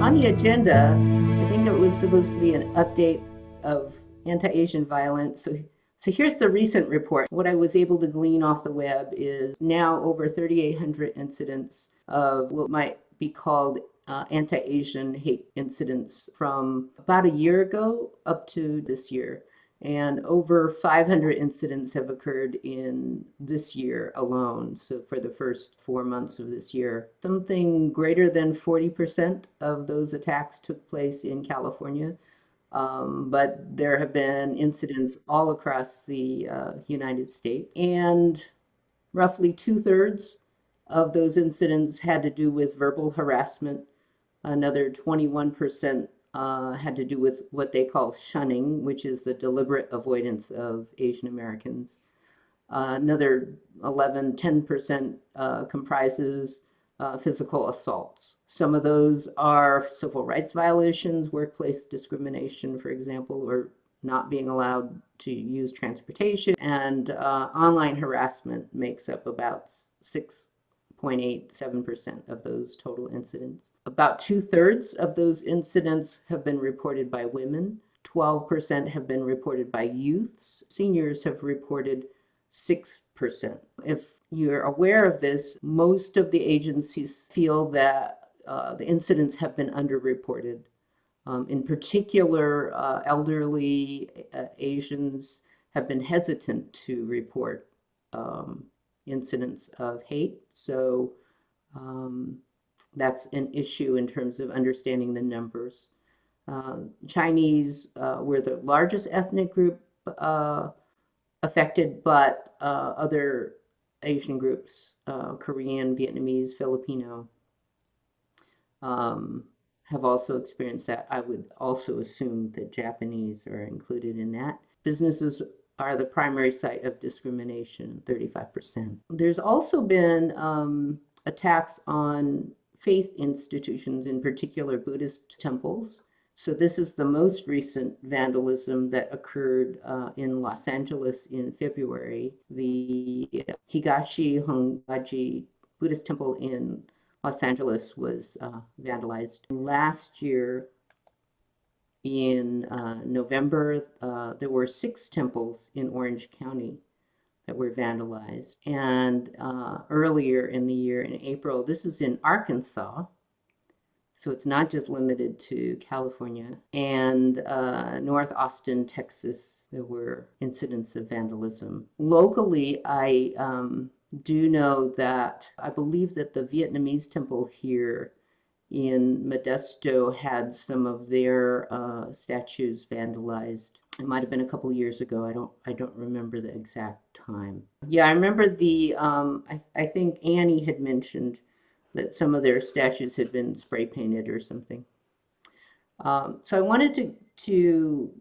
on the agenda, I think it was supposed to be an update of anti-Asian violence. So here's the recent report. What I was able to glean off the web is now over 3,800 incidents of what might be called anti-Asian hate incidents from about a year ago up to this year. And over 500 incidents have occurred in this year alone. So for the first 4 months of this year, something greater than 40% of those attacks took place in California. But there have been incidents all across the United States. And roughly 2/3 of those incidents had to do with verbal harassment. Another 21% had to do with what they call shunning, which is the deliberate avoidance of Asian Americans. Another 10% comprises physical assaults. Some of those are civil rights violations, workplace discrimination, for example, or not being allowed to use transportation. And online harassment makes up about 6.87% of those total incidents. About 2/3 of those incidents have been reported by women. 12% have been reported by youths. Seniors have reported 6%. If you're aware of this, most of the agencies feel that the incidents have been underreported. In particular, elderly Asians have been hesitant to report incidents of hate. So that's an issue in terms of understanding the numbers. Chinese were the largest ethnic group affected, but other Asian groups, Korean, Vietnamese, Filipino, have also experienced that. I would also assume that Japanese are included in that. Businesses are the primary site of discrimination, 35%. There's also been attacks on faith institutions, in particular Buddhist temples. So this is the most recent vandalism that occurred in Los Angeles in February. The Higashi Hongaji Buddhist temple in Los Angeles was vandalized. Last year in November, there were 6 temples in Orange County that were vandalized. And earlier in the year, in April, this is in Arkansas, so it's not just limited to California, and North Austin, Texas, there were incidents of vandalism. Locally, I do know that I believe that the Vietnamese temple here in Modesto had some of their statues vandalized. It might have been a couple years ago. I don't remember the exact time. Yeah, I remember the I think Annie had mentioned that some of their statues had been spray painted or something. So I wanted to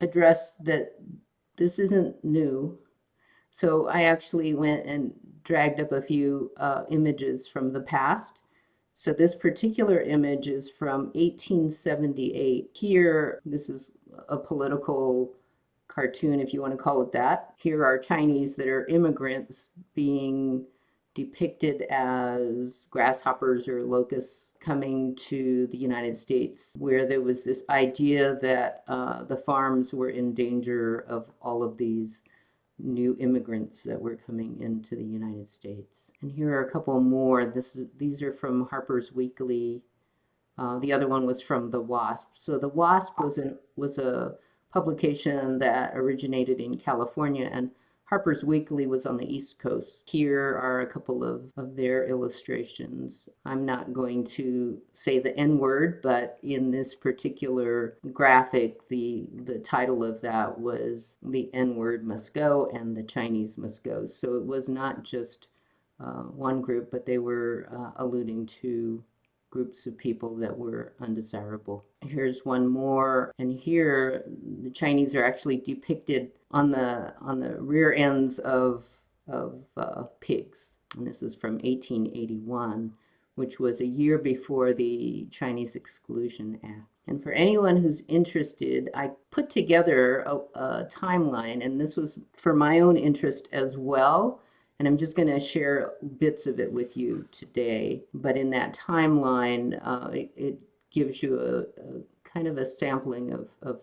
address that this isn't new. So I actually went and dragged up a few images from the past. So this particular image is from 1878. Here, this is a political cartoon, if you want to call it that. Here are Chinese that are immigrants being depicted as grasshoppers or locusts coming to the United States, where there was this idea that the farms were in danger of all of these new immigrants that were coming into the United States. And here are a couple more. These are from Harper's Weekly. The other one was from The Wasp. So The Wasp was a publication that originated in California, and Harper's Weekly was on the East Coast. Here are a couple of their illustrations. I'm not going to say the N-word, but in this particular graphic, the title of that was "The N-word must go and the Chinese must go." So it was not just one group, but they were alluding to groups of people that were undesirable. Here's one more, and here the Chinese are actually depicted on the rear ends of pigs. And this is from 1881, which was a year before the Chinese Exclusion Act. And for anyone who's interested, I put together a timeline, and this was for my own interest as well. And I'm just going to share bits of it with you today. But in that timeline, it gives you a kind of a sampling of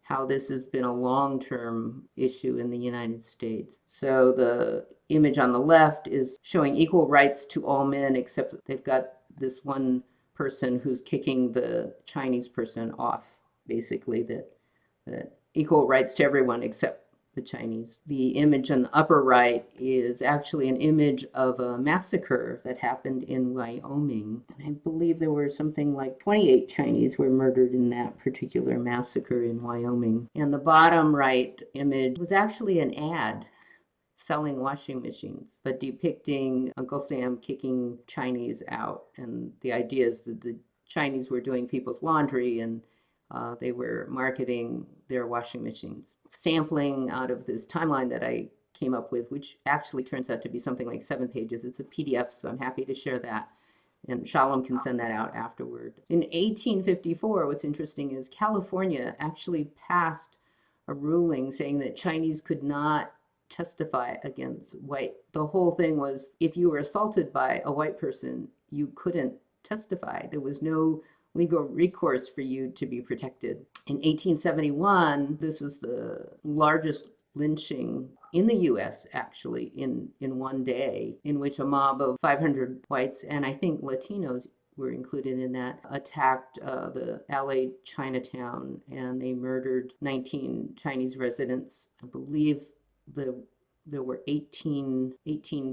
how this has been a long-term issue in the United States. So the image on the left is showing equal rights to all men, except that they've got this one person who's kicking the Chinese person off, basically, that equal rights to everyone except the Chinese. The image on the upper right is actually an image of a massacre that happened in Wyoming. And I believe there were something like 28 Chinese were murdered in that particular massacre in Wyoming. And the bottom right image was actually an ad selling washing machines, but depicting Uncle Sam kicking Chinese out. And the idea is that the Chinese were doing people's laundry and they were marketing their washing machines. Sampling out of this timeline that I came up with, which actually turns out to be something like 7 pages. It's a PDF, so I'm happy to share that. And Shalom can send that out afterward. In 1854, what's interesting is California actually passed a ruling saying that Chinese could not testify against white. The whole thing was if you were assaulted by a white person, you couldn't testify. There was no legal recourse for you to be protected. In 1871, this was the largest lynching in the US, actually, in one day, in which a mob of 500 whites, and I think Latinos were included in that, attacked the LA Chinatown, and they murdered 19 Chinese residents. I believe there were 18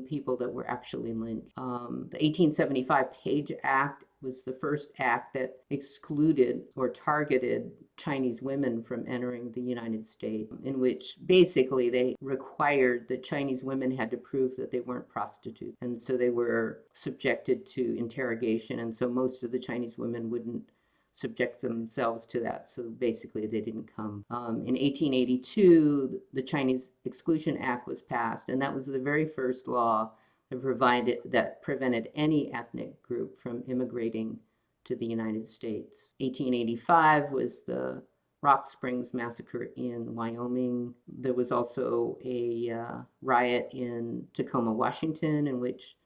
people that were actually lynched. The 1875 Page Act was the first act that excluded or targeted Chinese women from entering the United States, in which basically they required that Chinese women had to prove that they weren't prostitutes. And so they were subjected to interrogation. And so most of the Chinese women wouldn't subject themselves to that. So basically they didn't come. In 1882, the Chinese Exclusion Act was passed, and that was the very first law that prevented any ethnic group from immigrating to the United States. 1885 was the Rock Springs Massacre in Wyoming. There was also a riot in Tacoma, Washington, in which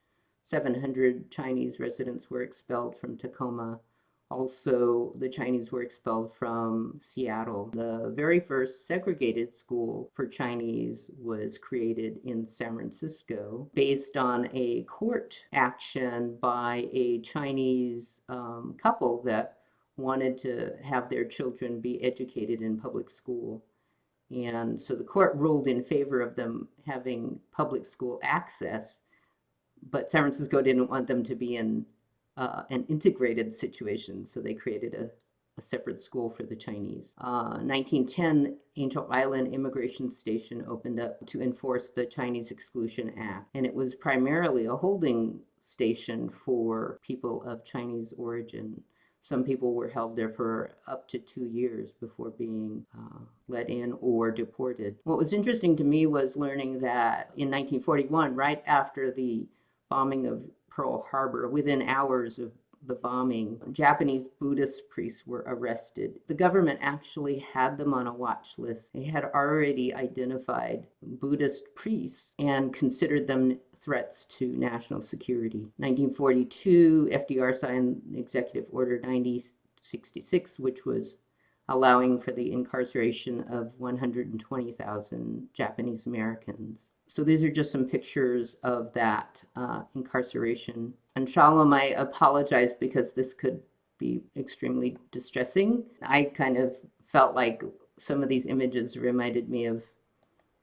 700 Chinese residents were expelled from Tacoma. Also, the Chinese were expelled from Seattle. The very first segregated school for Chinese was created in San Francisco based on a court action by a Chinese couple that wanted to have their children be educated in public school. And so the court ruled in favor of them having public school access, but San Francisco didn't want them to be in an integrated situation, so they created a separate school for the Chinese. 1910, Angel Island Immigration Station opened up to enforce the Chinese Exclusion Act, and it was primarily a holding station for people of Chinese origin. Some people were held there for up to 2 years before being let in or deported. What was interesting to me was learning that in 1941, right after the bombing of Pearl Harbor, within hours of the bombing, Japanese Buddhist priests were arrested. The government actually had them on a watch list. They had already identified Buddhist priests and considered them threats to national security. 1942, FDR signed Executive Order 9066, which was allowing for the incarceration of 120,000 Japanese Americans. So these are just some pictures of that incarceration. And Shalom, I apologize because this could be extremely distressing. I kind of felt like some of these images reminded me of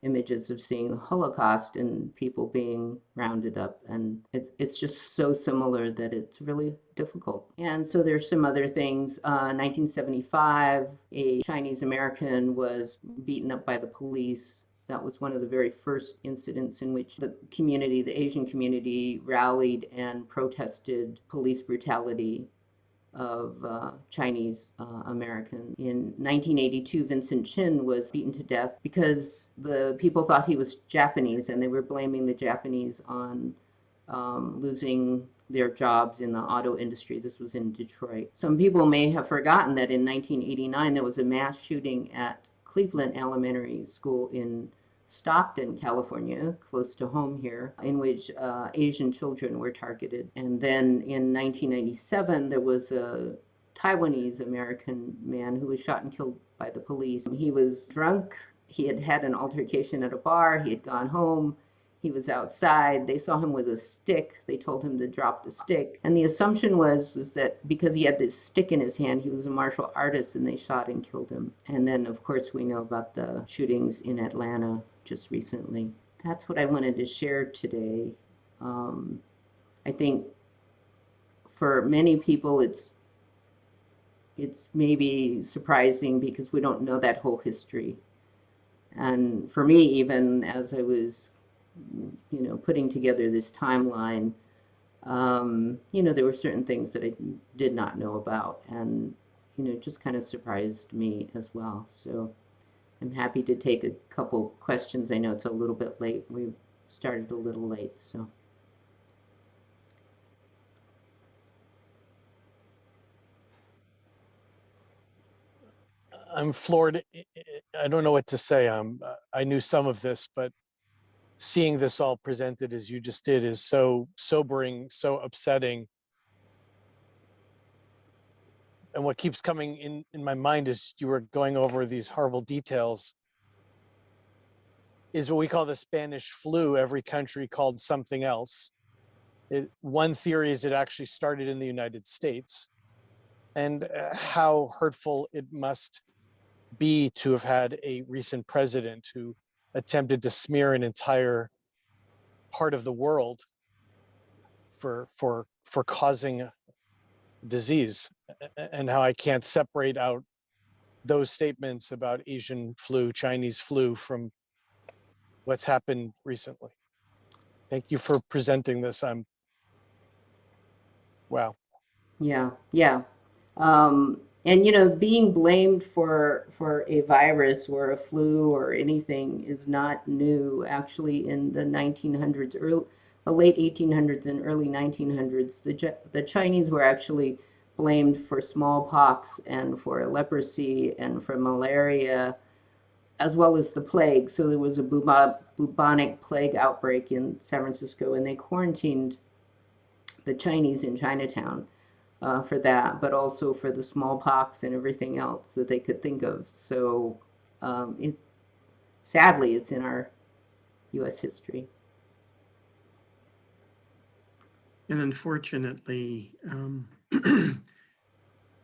images of seeing the Holocaust and people being rounded up. And it's just so similar that it's really difficult. And so there's some other things. 1975, a Chinese American was beaten up by the police. That was one of the very first incidents in which the community, the Asian community, rallied and protested police brutality of Chinese American. In 1982, Vincent Chin was beaten to death because the people thought he was Japanese, and they were blaming the Japanese on losing their jobs in the auto industry. This was in Detroit. Some people may have forgotten that in 1989, there was a mass shooting at Cleveland Elementary School in Stockton, California, close to home here, in which Asian children were targeted. And then in 1997, there was a Taiwanese American man who was shot and killed by the police. He was drunk. He had had an altercation at a bar. He had gone home. He was outside. They saw him with a stick. They told him to drop the stick. And the assumption was that because he had this stick in his hand, he was a martial artist, and they shot and killed him. And then, of course, we know about the shootings in Atlanta just recently. That's what I wanted to share today. I think for many people, it's maybe surprising because we don't know that whole history. And for me, even as I was, putting together this timeline, there were certain things that I did not know about, and, just kind of surprised me as well. So I'm happy to take a couple questions. I know it's a little bit late. We started a little late, so. I'm floored. I don't know what to say. I knew some of this, but seeing this all presented as you just did is so sobering, so upsetting. And what keeps coming in my mind as you were going over these horrible details is what we call the Spanish flu. Every country called something else. One theory is it actually started in the United States, and how hurtful it must be to have had a recent president who attempted to smear an entire part of the world for causing disease, and how I can't separate out those statements about Asian flu, Chinese flu from what's happened recently. Thank you for presenting this. Wow. Yeah, yeah. And being blamed for a virus or a flu or anything is not new. Actually, in the 1900s, the late 1800s and early 1900s, the Chinese were actually blamed for smallpox and for leprosy and for malaria, as well as the plague. So there was a bubonic plague outbreak in San Francisco, and they quarantined the Chinese in Chinatown for that, but also for the smallpox and everything else that they could think of. So sadly, it's in our U.S. history. And unfortunately,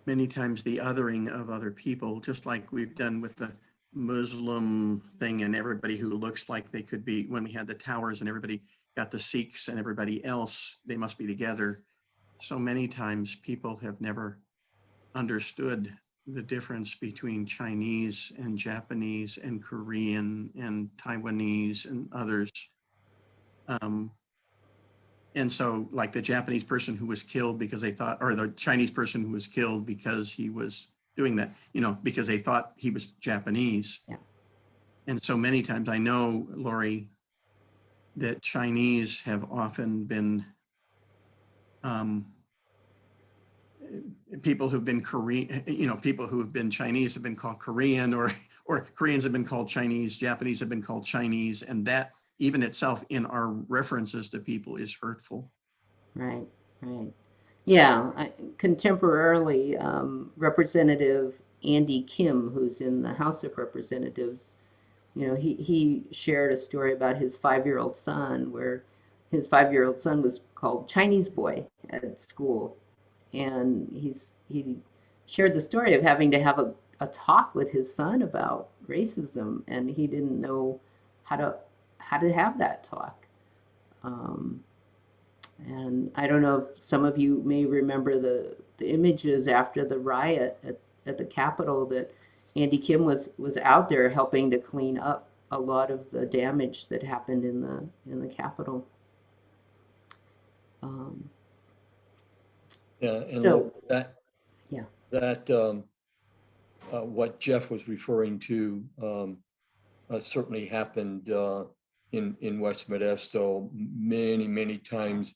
many times the othering of other people, just like we've done with the Muslim thing and everybody who looks like they could be, when we had the towers and everybody got the Sikhs and everybody else, they must be together. So many times people have never understood the difference between Chinese and Japanese and Korean and Taiwanese and others. And so like the Japanese person who was killed because they thought, or the Chinese person who was killed because he was doing that, because they thought he was Japanese. Yeah. And so many times I know, Lori, that Chinese have often been people who've been Korean, people who have been Chinese have been called Korean, or Koreans have been called Chinese, Japanese have been called Chinese, and that even itself in our references to people is hurtful. Right, right. Yeah, contemporarily, Representative Andy Kim, who's in the House of Representatives, he shared a story about his 5-year-old son, where his 5-year-old son was called Chinese boy at school. And he shared the story of having to have a talk with his son about racism, and he didn't know how to have that talk. And I don't know if some of you may remember the images after the riot at the Capitol, that Andy Kim was out there helping to clean up a lot of the damage that happened in the Capitol. Yeah, and So, look, that what Jeff was referring to certainly happened in West Modesto. Many times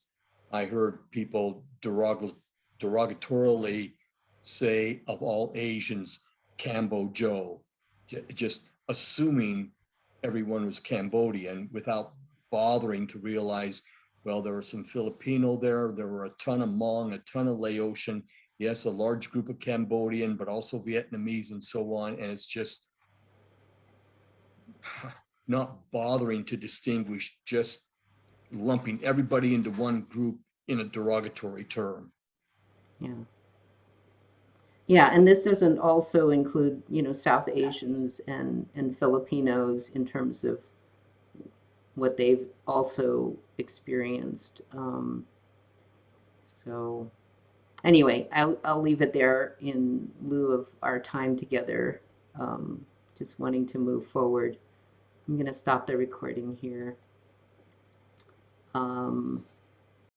I heard people derogatorily say, of all Asians, Cambo Joe, just assuming everyone was Cambodian without bothering to realize, well, there were some Filipino there were a ton of Hmong, a ton of Laotian, yes, a large group of Cambodian, but also Vietnamese and so on. And it's just not bothering to distinguish, just lumping everybody into one group in a derogatory term. Yeah. Yeah, and this doesn't also include, you know, South Asians and Filipinos in terms of what they've also experienced. So anyway, I'll leave it there in lieu of our time together. Just wanting to move forward. I'm going to stop the recording here.